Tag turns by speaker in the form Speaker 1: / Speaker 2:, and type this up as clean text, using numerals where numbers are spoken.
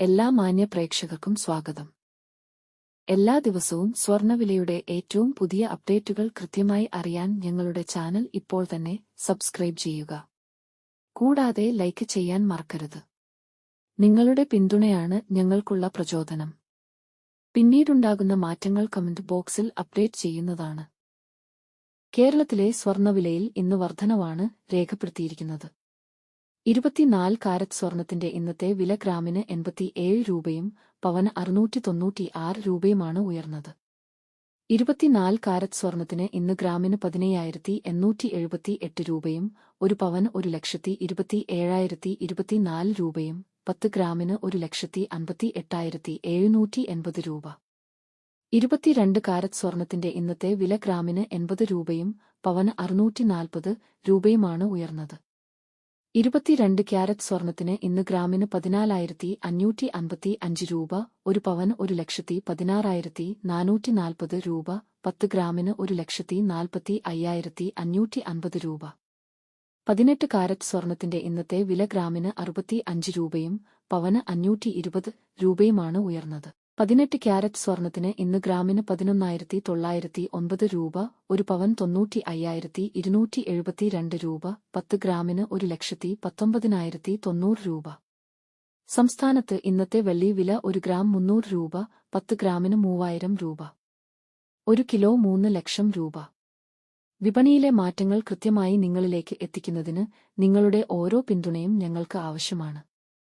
Speaker 1: എല്ലാ മാന്യ പ്രേക്ഷകർക്കും സ്വാഗതം. എല്ലാ ദിവസവും സ്വർണ്ണവിലയുടെ ഏറ്റവും പുതിയ അപ്ഡേറ്റുകൾ കൃത്യമായി അറിയാൻ ഞങ്ങളുടെ ചാനൽ ഇപ്പോൾ തന്നെ സബ്സ്ക്രൈബ് ചെയ്യുക. കൂടാതെ ലൈക്ക് ചെയ്യാൻ മറക്കരുത്. നിങ്ങളുടെ പിന്തുണയാണ് ഞങ്ങൾക്കുള്ള പ്രചോദനം. പിന്നീടുണ്ടാകുന്ന മാറ്റങ്ങൾ കമന്റ് ബോക്സിൽ അപ്ഡേറ്റ് ചെയ്യുന്നതാണ്. കേരളത്തിലെ സ്വർണ്ണവിലയിൽ ഇന്ന് വർധനവാണ് രേഖപ്പെടുത്തിയിരിക്കുന്നത്. 24 കാരറ്റ് സ്വർണത്തിന്റെ ഇന്നത്തെ വില ഗ്രാമിന് 87 രൂപയും പവന് 696 രൂപയുമാണ് ഉയർന്നത്. 24 കാരറ്റ് സ്വർണത്തിന് ഇന്ന് ഗ്രാമിന് 15,878 രൂപയും ഒരു പവന് 1,27,024 രൂപയും 10 ഗ്രാമിന് 1,58,780 രൂപ. 22 കാരറ്റ് സ്വർണത്തിന്റെ ഇന്നത്തെ വില ഗ്രാമിന് 80 രൂപയും പവന് 640 രൂപയുമാണ് ഉയർന്നത്. 22 ക്യാരറ്റ് സ്വർണത്തിന് ഇന്ന് ഗ്രാമിന് 14,555 രൂപ, ഒരു പവന് 1,16,440 രൂപ, 10 ഗ്രാമിന് 1,45,550 രൂപ. 18 കാരറ്റ് സ്വർണത്തിന്റെ ഇന്നത്തെ വില ഗ്രാമിന് 65 രൂപയും പവന് 520 രൂപയുമാണ് ഉയർന്നത്. 18 ക്യാരറ്റ് സ്വർണത്തിന് ഇന്ന് ഗ്രാമിന് 11,909 രൂപ, ഒരു പവൻ 95,272 രൂപ, 10 ഗ്രാമിന് 1,19,090 രൂപ. സംസ്ഥാനത്ത് ഇന്നത്തെ വെള്ളി വില 1 ഗ്രാം 300 രൂപ, 10 ഗ്രാമിന് 3,000 രൂപ. 1 കിലോ 3 ലക്ഷം രൂപ. വിപണിയിലെ മാറ്റങ്ങൾ കൃത്യമായി നിങ്ങളിലേക്ക് എത്തിക്കുന്നതിന് നിങ്ങളുടെ ഓരോ പിന്തുണയും ഞങ്ങൾക്ക് ആവശ്യമാണ്.